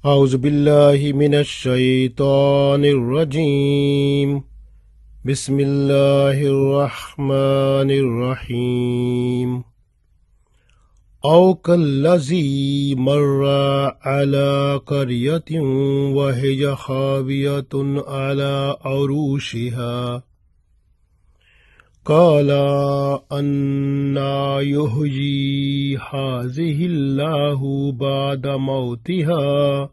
أعوذ بالله من الشيطان الرجيم بسم الله الرحمن الرحيم أو كالذي مر على قرية وهي خاوية على عروشها قال أنى يحيي هذه الله بعد موتها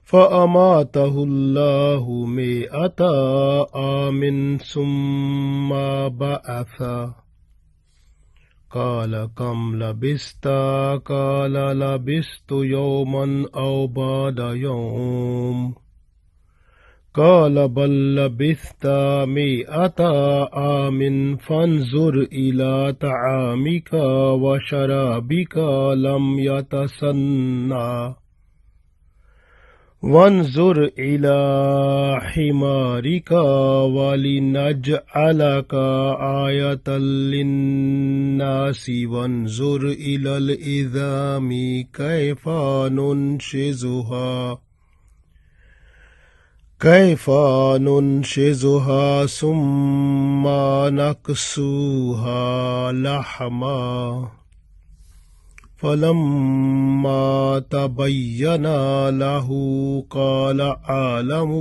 فأماته الله 100 عام ثم بعثه قال كم لبثت قال لبثت يوما أو بعد يوم قال بل لبثت 100 عام فانظر إلى طعامك وشرابك لم يتسنى وانظر إلى حمارك ولنجعلك آية للناس وانظر إلى العظام كيف ننشزها ثم نكسوها لحما فلما تبين له قال أعلم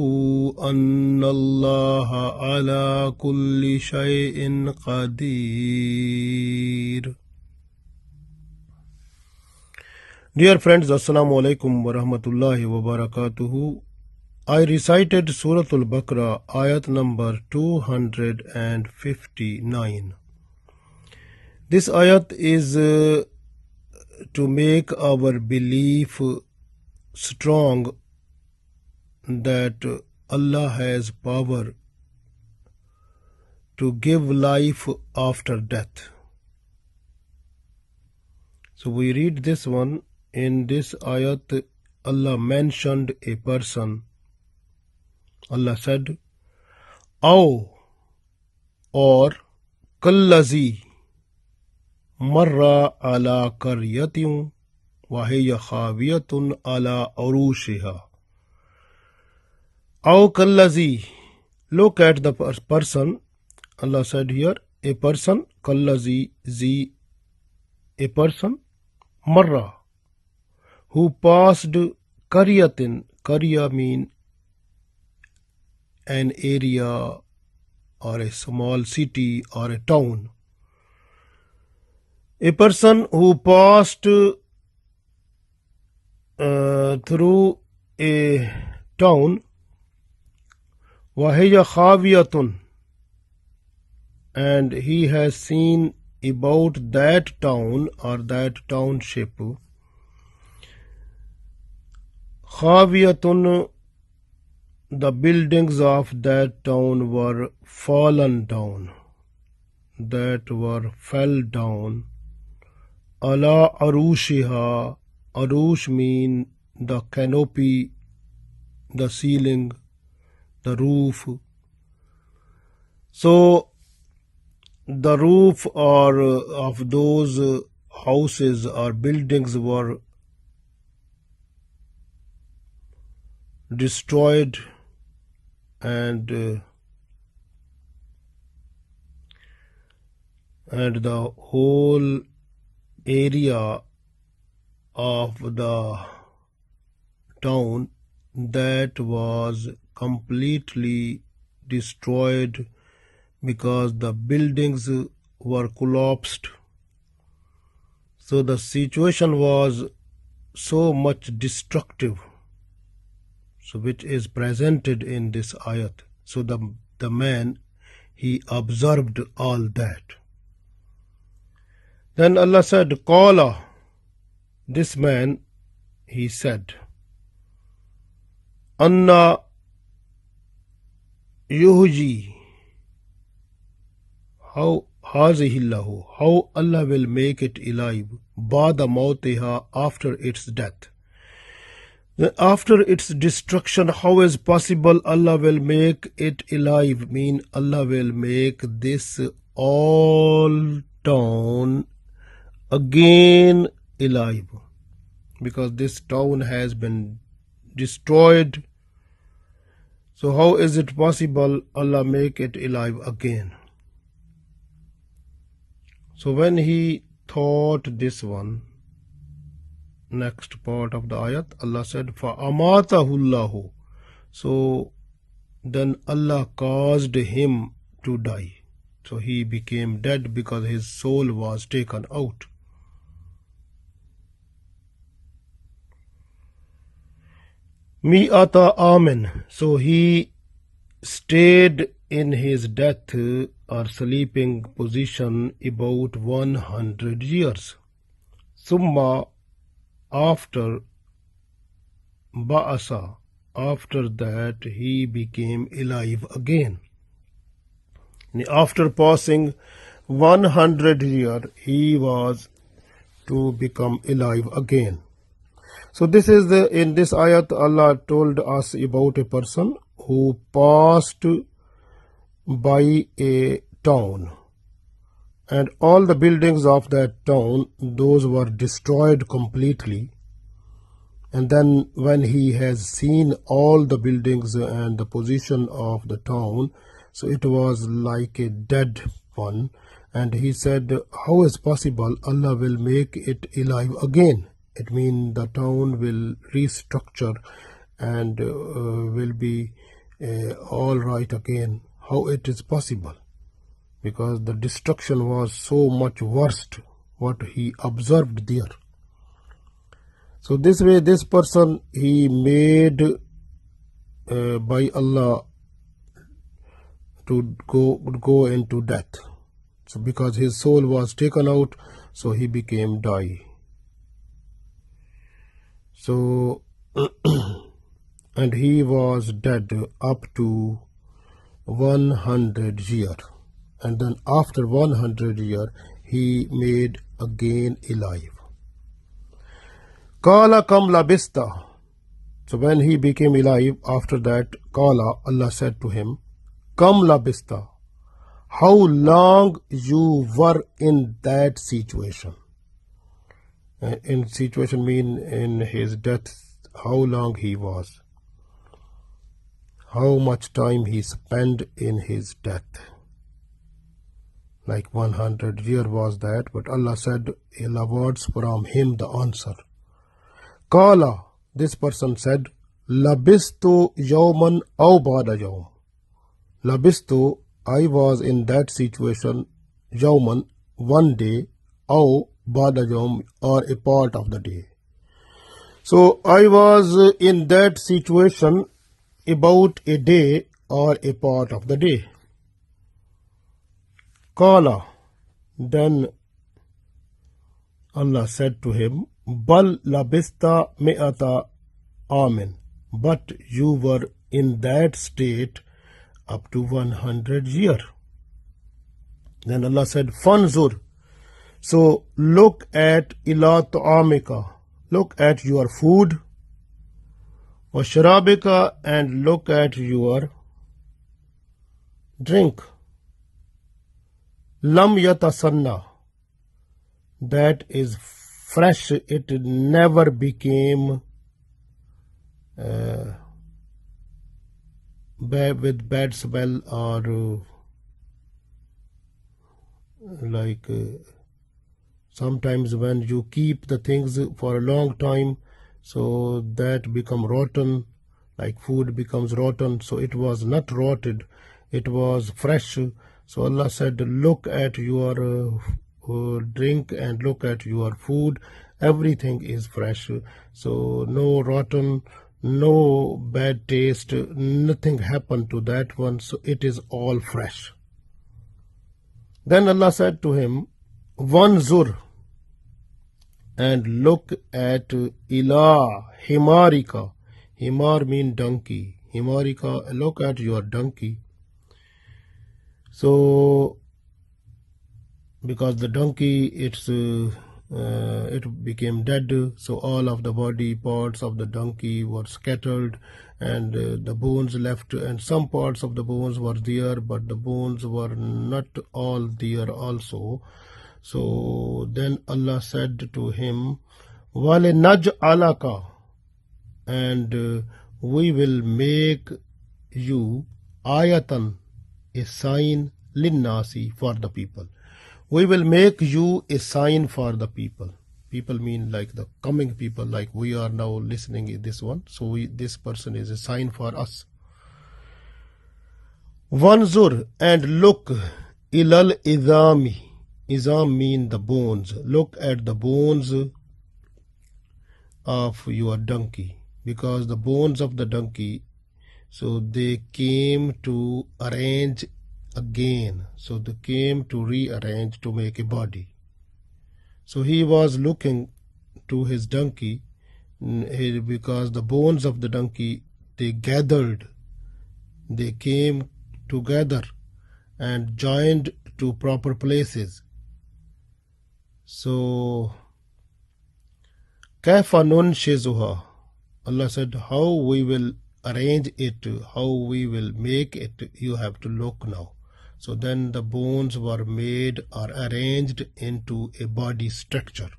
أن الله على كل شيء قدير. Dear friends, Assalamu alaikum wa rahmatullahi wa barakatuhu. I recited Surah Baqarah, Ayat number 259. This ayat is to make our belief strong that Allah has power to give life after death. So we read this one. In this ayat, Allah mentioned a person. Allah said, Aw, or Kallazi marra ala qaryatin wa hiya khawiyatun ala urushiha. Aw Kallazi, look at the person. Allah said here, a person, Kallazi, a person, marra, who passed qaryatin. Qarya mean an area or a small city or a town. A person who passed through a town, وَهِيَ خَاوِيَةٌ, and he has seen about that town or that township. خَاوِيَةٌ, the buildings of that town were fallen down, that were fell down. Ala arushiha, arush mean the canopy, the ceiling, the roof. So the roof or of those houses or buildings were destroyed, and the whole area of the town that was completely destroyed because the buildings were collapsed. So the situation was so much destructive, so which is presented in this ayat. So the man, he observed all that. Then Allah said, Qala, this man, he said, Anna yuhji, how hazihillahu, how Allah will make it alive, ba'da mawtiha, after its death. Then after its destruction, how is possible Allah will make it alive? Mean Allah will make this all town again alive, because this town has been destroyed. So how is it possible Allah make it alive again? So when he thought this one, next part of the ayat, Allah said, فَأَمَاتَهُ اللَّهُ. So then Allah caused him to die. So he became dead because his soul was taken out. Mi'ata amen. So he stayed in his death or sleeping position about 100 years. Summa, after Ba'asa, after that he became alive again. After passing 100 years, he was to become alive again. So this is in this ayat Allah told us about a person who passed by a town, and all the buildings of that town, those were destroyed completely. And then when he has seen all the buildings and the position of the town, so it was like a dead one, and he said, how is possible Allah will make it alive again? It means the town will restructure and will be all right again. How it is possible? Because the destruction was so much worse what he observed there. So this way, this person, he made by Allah to go into death. So because his soul was taken out, so he became die. So and he was dead up to 100 years. And then after 100 years, he made again alive. Kala kam labista. So when he became alive, after that, Kala, Allah said to him, Kam labista. How long you were in that situation? In situation mean in his death, how long he was. How much time he spent in his death. Like 100 years was that, but Allah said, Allah words from him the answer. Kala, this person said, Labistu yawman aw ba'da yawm. Labistu, I was in that situation, yawman, one day, aw ba'da yawm, or a part of the day. So I was in that situation about a day or a part of the day. Kala, then Allah said to him, Bal labista me'ata amen. But you were in that state up to 100 years. Then Allah said, Fanzur. So look at ila ta'amika. Look at your food. Wa sharabika, and look at your drink. Lam yatasanna. That is fresh. It never became with bad smell or sometimes when you keep the things for a long time, so that become rotten, like food becomes rotten. So it was not rotted, it was fresh. So Allah said, look at your drink and look at your food. Everything is fresh. So no rotten, no bad taste, nothing happened to that one. So it is all fresh. Then Allah said to him, Wanzur, and look at ila himarika. Himar mean donkey. Himarika, look at your donkey. So because the donkey, it became dead, so all of the body parts of the donkey were scattered, and the bones left, and some parts of the bones were there, but the bones were not all there also. So then Allah said to him, Wale naj alaka, and we will make you ayatan, a sign, linnasi, for the people. We will make you a sign for the people. People mean like the coming people, like we are now listening in this one. So this person is a sign for us. Wanzur, and look, ilal idami. Izam mean the bones. Look at the bones of your donkey, because the bones of the donkey, so they came to arrange again. So they came to rearrange to make a body. So he was looking to his donkey, because the bones of the donkey, they gathered, they came together and joined to proper places. So kaifa nunshizuha, Allah said, how we will arrange it, how we will make it, you have to look now. So then the bones were made or arranged into a body structure.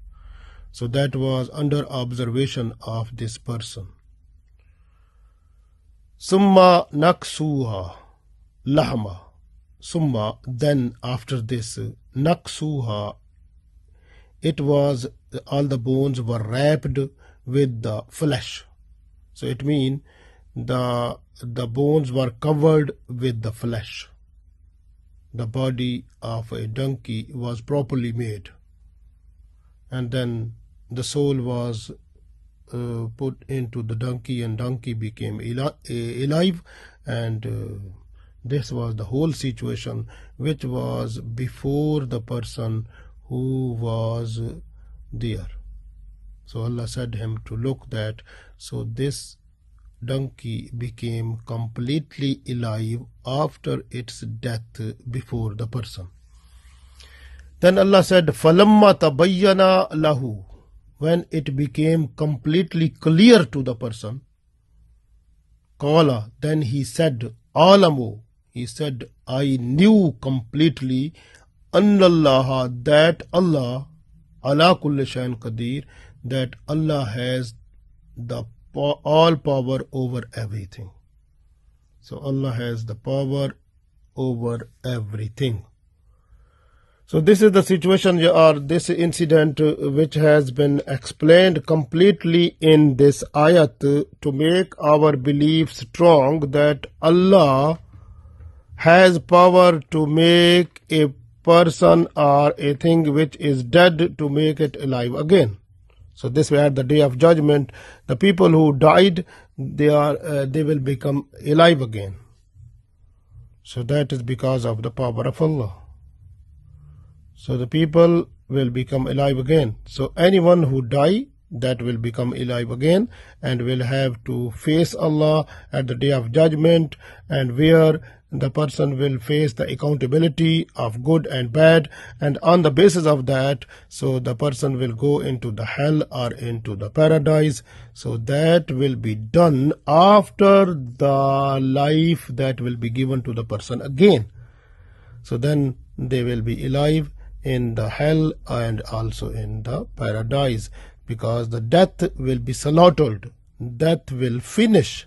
So that was under observation of this person. Summa naksuha lahma. Summa, then after this, naksuha, it was, all the bones were wrapped with the flesh. So it means the bones were covered with the flesh. The body of a donkey was properly made, and then the soul was put into the donkey, and donkey became alive, and this was the whole situation which was before the person who was there. So Allah said him to look that, so this donkey became completely alive after its death before the person. Then Allah said, فَلَمَّا تَبَيَّنَا لَهُ, when it became completely clear to the person, قَالَ, then he said, أَعْلَمُ, he said, I knew completely, أَنَّ اللَّهَ, that Allah, عَلَى كُلِّ شَيْءٍ قَدِيرٌ, that Allah has the all power over everything. So Allah has the power over everything. So this is the situation, or this incident, which has been explained completely in this ayat to make our belief strong that Allah has power to make a person or a thing which is dead to make it alive again. So this way, at the day of judgment, the people who died, they will become alive again. So that is because of the power of Allah. So the people will become alive again. So anyone who die, that will become alive again and will have to face Allah at the day of judgment, and where the person will face the accountability of good and bad, and on the basis of that, so the person will go into the hell or into the paradise. So that will be done after the life that will be given to the person again. So then they will be alive in the hell and also in the paradise, because the death will be slaughtered, death will finish.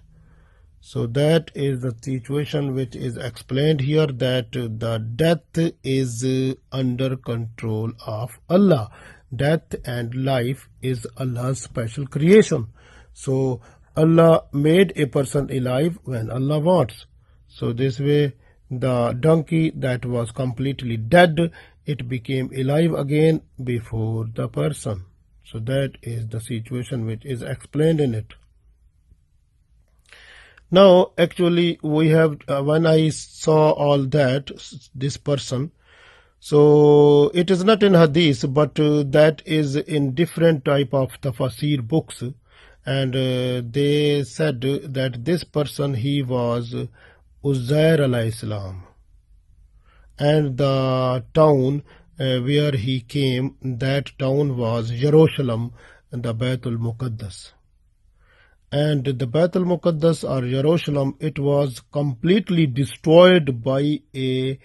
So that is the situation which is explained here, that the death is under control of Allah. Death and life is Allah's special creation. So Allah made a person alive when Allah wants. So this way, the donkey that was completely dead, it became alive again before the person. So that is the situation which is explained in it. Now, actually, we have, when I saw all that, this person, so it is not in hadith, but that is in different type of tafsir books, and they said that this person, he was Uzair alayhi salam, and the town where he came, that town was Jerusalem, the Baitul Muqaddas. And the Baitul Muqaddas or Jerusalem, it was completely destroyed by a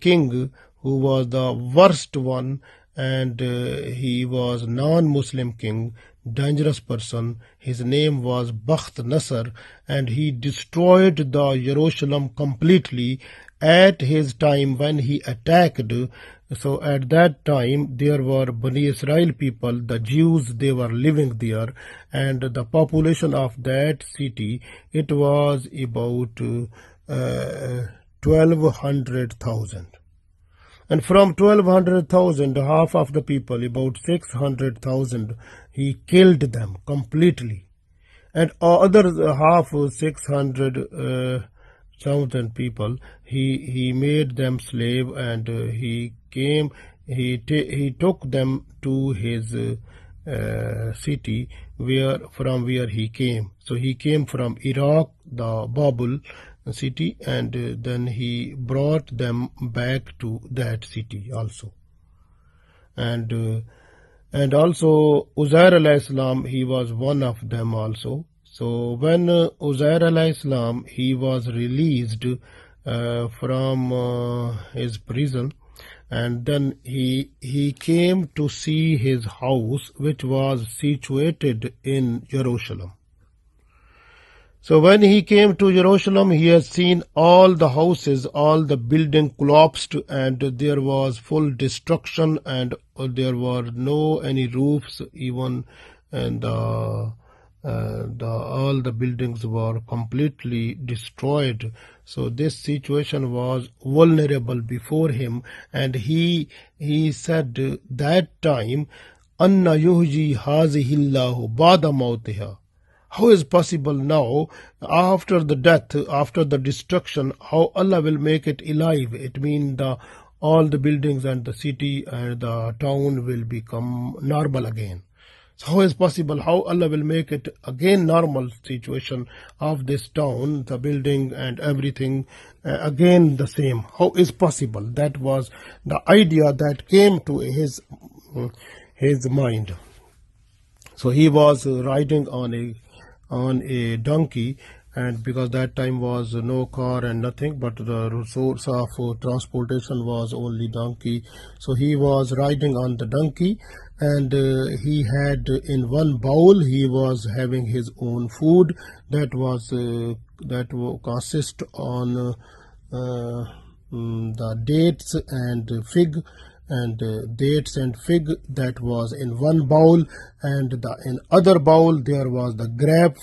king who was the worst one, and he was non-Muslim king dangerous person. His name was Bakht Nasr, and he destroyed the Jerusalem completely at his time when he attacked. So at that time there were Bani Israel people, the Jews, they were living there, and the population of that city, it was about 1200,000. And from 1200,000, half of the people, about 600,000, he killed them completely. And other half, 600,000 people, he made them slave, and he took them to his city from where he came. So he came from Iraq, the Babel city, and then he brought them back to that city also. And also Uzair alayhi salam, he was one of them also. So when Uzair alayhi salam, he was released from his prison, and then he came to see his house, which was situated in Jerusalem. So when he came to Jerusalem, he has seen all the houses, all the building collapsed, and there was full destruction, and there were no any roofs even, and all the buildings were completely destroyed. So this situation was vulnerable before him, and he said that time, Anna yuhji hazihillahu ba'da mautiha. How is possible now, after the death, after the destruction, how Allah will make it alive? It means all the buildings and the city and the town will become normal again. So how is possible? How Allah will make it again normal situation of this town, the building and everything again the same? How is possible? That was the idea that came to his mind. So he was riding on a donkey, and because that time was no car and nothing, but the source of transportation was only donkey. So he was riding on the donkey, and he had in one bowl, he was having his own food that consist on the dates and fig, and dates and fig, that was in one bowl, and in other bowl there was the grape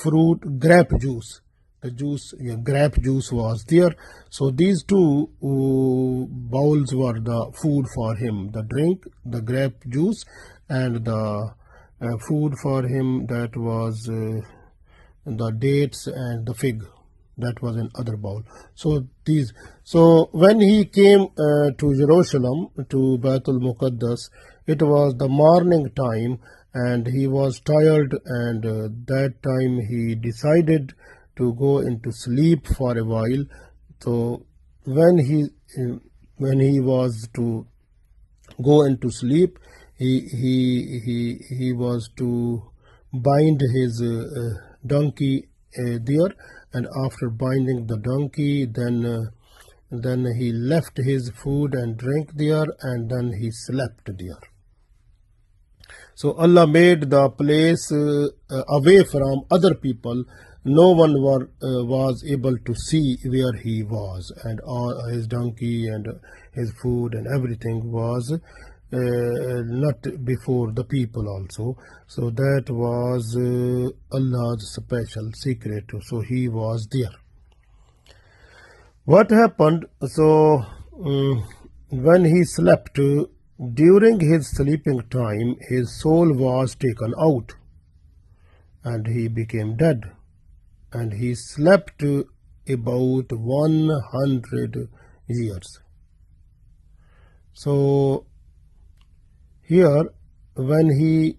juice. The juice, grape juice was there. So these two bowls were the food for him, the drink, the grape juice, and the food for him, that was the dates and the fig, that was in other bowl. So when he came to Jerusalem, to Baitul Muqaddas, it was the morning time, and he was tired, and that time he decided to go into sleep for a while. So when he was to go into sleep, he was to bind his donkey there, and after binding the donkey, then he left his food and drink there, and then he slept there. So Allah made the place away from other people. No one was able to see where he was, and all his donkey and his food and everything was not before the people also. So that was Allah's special secret. So he was there. What happened? So when he slept, during his sleeping time, his soul was taken out, and he became dead, and he slept about 100 years. So here, when he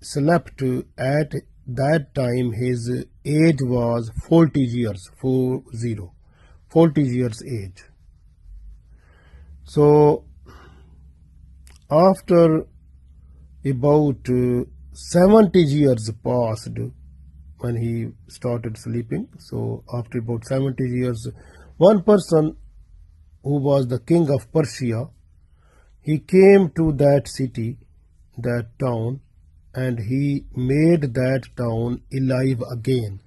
slept at that time, his age was 40 years, 40 years age. So after about 70 years passed when he started sleeping. So after about 70 years, one person who was the king of Persia, he came to that city, that town, and he made that town alive again.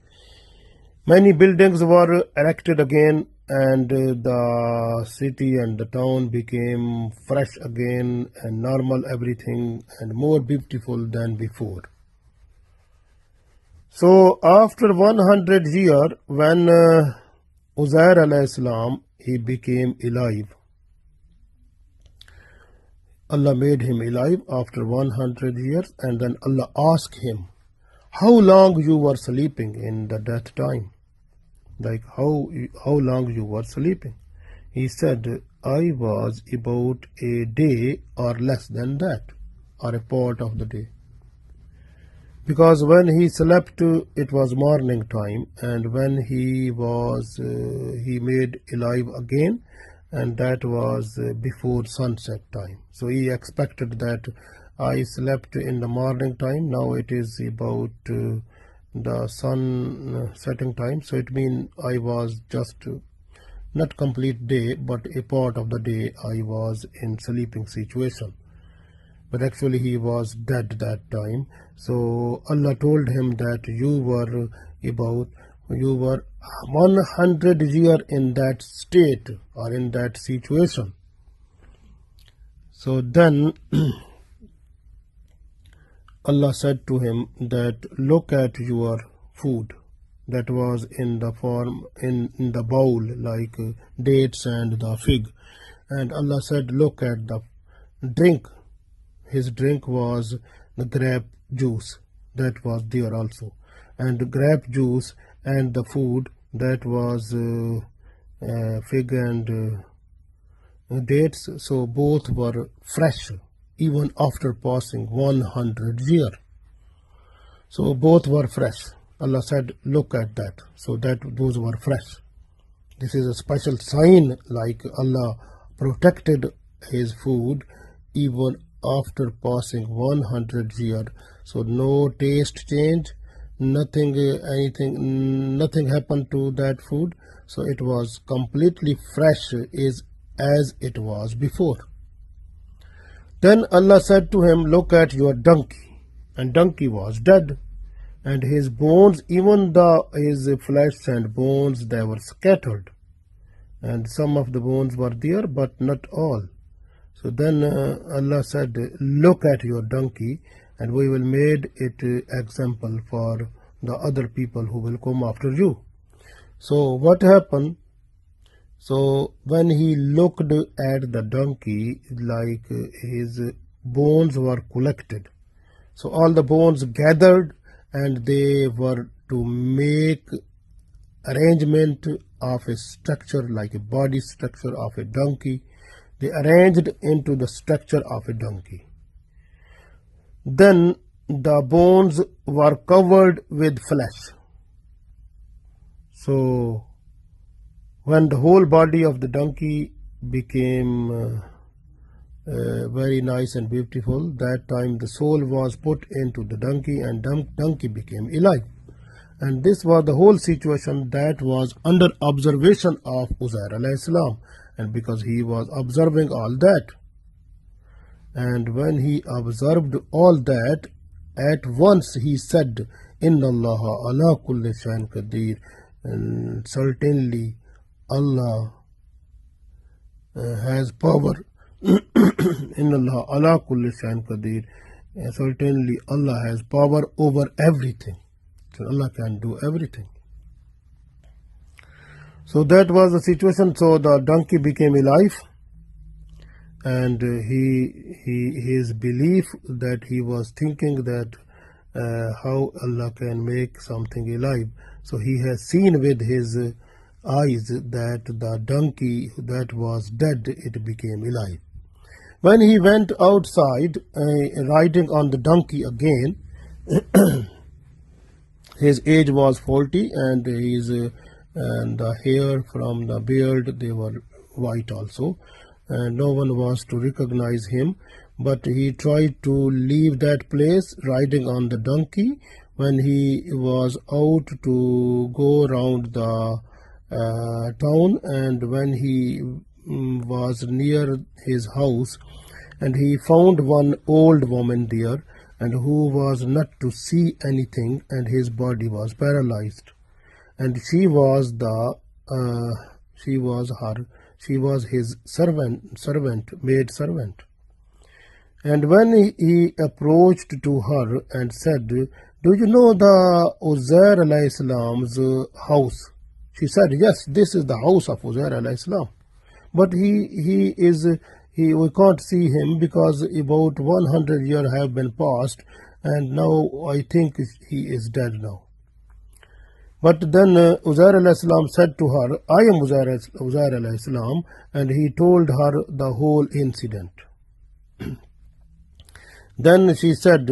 Many buildings were erected again, and the city and the town became fresh again and normal everything and more beautiful than before. So after 100 years, when Uzair alayhi salam, he became alive. Allah made him alive after 100 years, and then Allah asked him, how long you were sleeping in the death time? Like how long you were sleeping? He said, I was about a day or less than that, or a part of the day. Because when he slept, it was morning time, and when he made alive again, and that was before sunset time. So he expected that I slept in the morning time, now it is about the sun setting time. So it means I was just not complete day, but a part of the day I was in sleeping situation. But actually he was dead that time. So Allah told him that you were 100 years in that state or in that situation. So then Allah said to him that look at your food that was in the form in the bowl, like dates and the fig. And Allah said look at the drink. His drink was the grape juice that was there also, and the grape juice and the food that was fig and dates. So both were fresh even after passing 100 years. So both were fresh. Allah said look at that. So that those were fresh. This is a special sign, like Allah protected his food even after passing 100 years. So no taste change, nothing happened to that food. So it was completely fresh as it was before. Then Allah said to him, look at your donkey. And donkey was dead, and his bones, even his flesh and bones, they were scattered, and some of the bones were there but not all. So then Allah said, look at your donkey, and we will make it example for the other people who will come after you. So what happened? So when he looked at the donkey, like his bones were collected. So all the bones gathered, and they were to make arrangement of a structure, like a body structure of a donkey. They arranged into the structure of a donkey. Then the bones were covered with flesh. So when the whole body of the donkey became very nice and beautiful, that time the soul was put into the donkey, and donkey became alive. And this was the whole situation that was under observation of Uzair alayhi salam. And because he was observing all that, and when he observed all that, at once he said, Inna Allah ala kulli shayin qadir, and certainly Allah has power. Inna Allah ala kulli shayin qadir, certainly Allah has power over everything. So Allah can do everything. So that was the situation. So the donkey became alive, and his belief that he was thinking that how Allah can make something alive. So he has seen with his eyes that the donkey that was dead, it became alive. When he went outside riding on the donkey again, his age was 40, and and the hair from the beard, they were white also, and no one was to recognize him. But he tried to leave that place riding on the donkey. When he was out to go around the town, and when he was near his house, and he found one old woman there, and who was not to see anything, and his body was paralyzed. And she was his maid servant. And when he approached to her and said, "Do you know the Uzair alayhi salam's house?" She said, "Yes, this is the house of Uzair alayhi salam. But we can't see him because about 100 years have been passed, and now I think he is dead now." But then Uzair alayhi salam said to her, "I am Uzair alayhi salam," and he told her the whole incident. Then she said,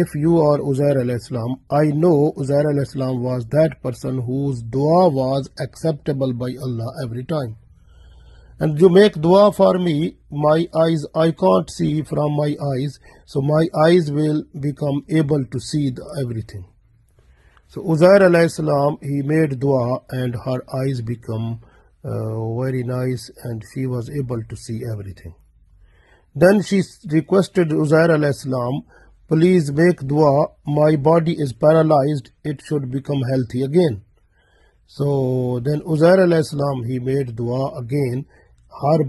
"If you are Uzair alayhi salam, I know Uzair alayhi salam was that person whose dua was acceptable by Allah every time. And you make dua for me, my eyes, I can't see from my eyes, so my eyes will become able to see everything." So Uzair alayhi salam, he made dua and her eyes become very nice and she was able to see everything. Then she requested Uzair alayhi salam, "Please make dua, my body is paralyzed, it should become healthy again." So then Uzair alayhi salam, he made dua again, her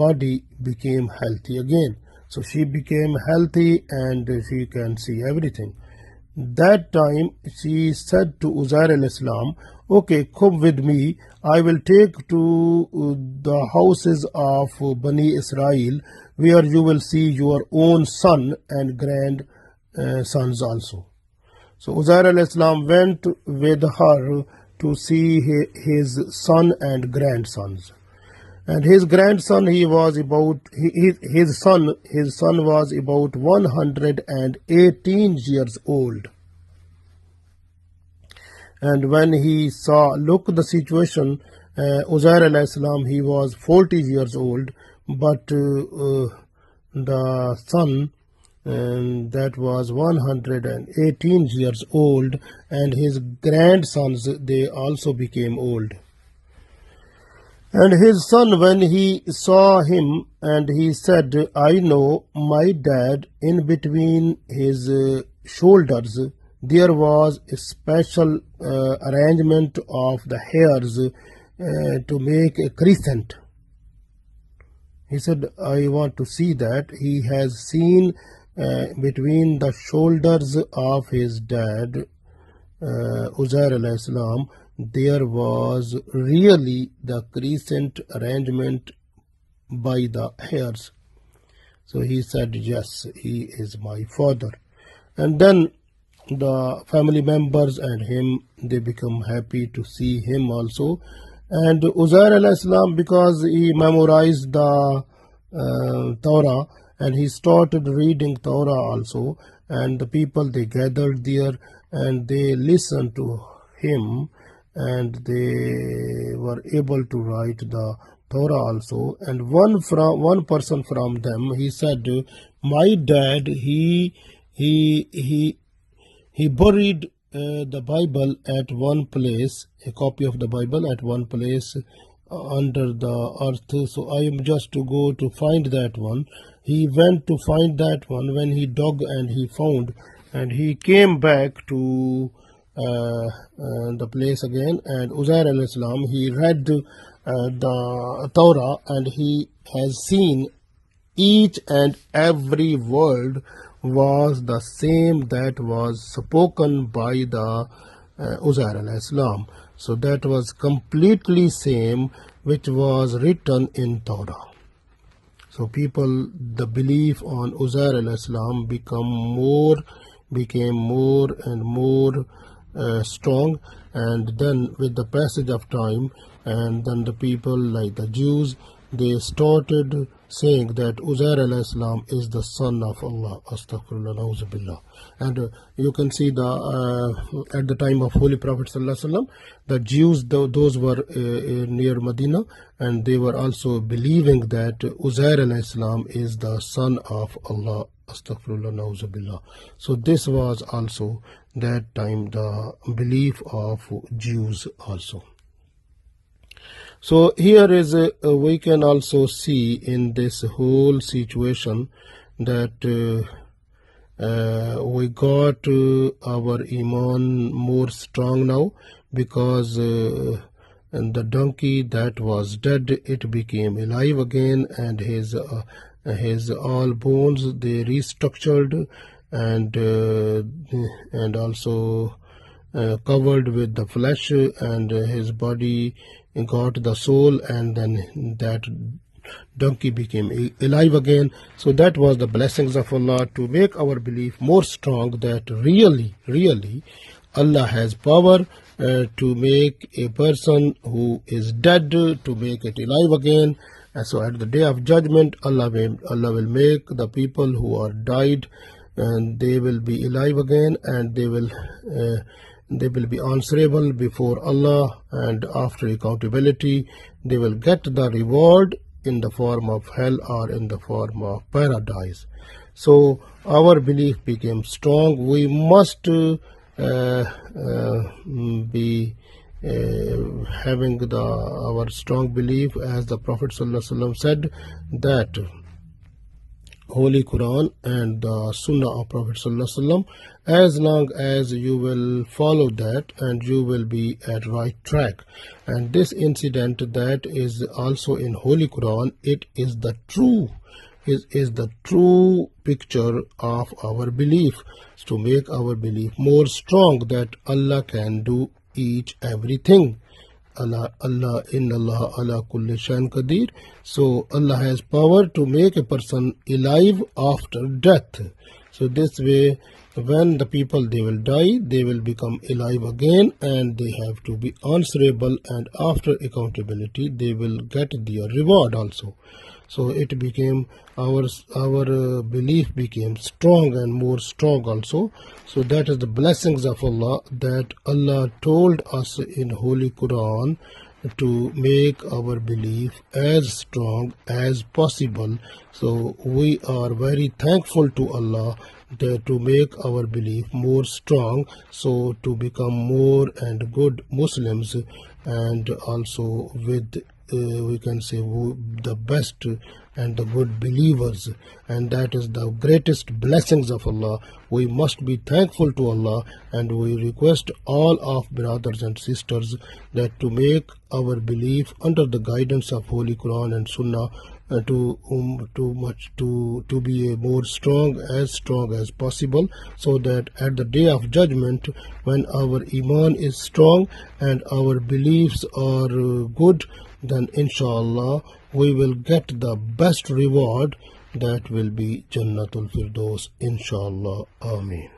body became healthy again. So she became healthy and she can see everything. That time she said to Uzair alayhi salam, "Okay, come with me, I will take to the houses of Bani Israel, where you will see your own son and grandsons also." So Uzair alayhi salam went with her to see his son and grandsons. And his grandson, his son was about 118 years old. And when he look the situation, Uzair alayhi salam, he was 40 years old, but the son that was 118 years old, and his grandsons, they also became old. And his son, when he saw him, and he said, "I know my dad." In between his shoulders there was a special arrangement of the hairs to make a crescent. He said, "I want to see that." He has seen between the shoulders of his dad, Uzair alayhi salam, there was really the crescent arrangement by the hairs. So he said, "Yes, he is my father." And then the family members and him, they become happy to see him also. And Uzair alayhi salam, because he memorized the Torah, and he started reading Torah also, and the people, they gathered there and they listened to him, and they were able to write the Torah also. And one person from them, he said, "My dad, he buried the Bible at one place, a copy of the Bible at one place under the earth, so I am just to go to find that one." He went to find that one. When he dug and he found, and he came back to the place again, and Uzair alayhi salam, he read the Torah, and he has seen each and every word was the same that was spoken by the Uzair alayhi salam. So that was completely same which was written in Torah. So people, the belief on Uzair alayhi salam became more and more strong. And then with the passage of time, and then the people like the Jews, they started saying that Uzair alayhi salam is the son of Allah. Astaghfirullah, na'udhu billah. And you can see at the time of Holy Prophet sallallahu alaihi wasallam, the Jews, those were near Medina, and they were also believing that Uzair alayhi salam is the son of Allah. Astaghfirullah, na'udhu billah. So this was also that time the belief of Jews also. So here is we can also see in this whole situation that we got our iman more strong now, because and the donkey that was dead, it became alive again, and his all bones they restructured, and also covered with the flesh, and his body got the soul, and then that donkey became alive again. So that was the blessings of Allah to make our belief more strong, that really Allah has power to make a person who is dead to make it alive again. And so at the day of judgment, Allah will make the people who are died, and they will be alive again, and they will be answerable before Allah, and after accountability they will get the reward in the form of hell or in the form of paradise. So our belief became strong. We must be having our strong belief, as the Prophet ﷺ said, that Holy Quran and the Sunnah of Prophet ﷺ, as long as you will follow that, and you will be at right track. And this incident that is also in Holy Quran, it is the true picture of our belief, to make our belief more strong, that Allah can do each everything. Allah inna Allah ala kulli shayin qadir. So Allah has power to make a person alive after death. So this way, when the people they will die, they will become alive again, and they have to be answerable, and after accountability they will get their reward also. So it became our belief became strong and more strong also. So that is the blessings of Allah, that Allah told us in Holy Quran to make our belief as strong as possible. So we are very thankful to Allah to make our belief more strong, so to become more and good Muslims, and also with we can say the best and the good believers, and that is the greatest blessings of Allah. We must be thankful to Allah, and we request all of brothers and sisters that to make our belief under the guidance of Holy Quran and Sunnah, to be a more strong as possible, so that at the day of judgment, when our iman is strong and our beliefs are good, then inshallah we will get the best reward, that will be Jannatul Firdaus, inshallah. Ameen.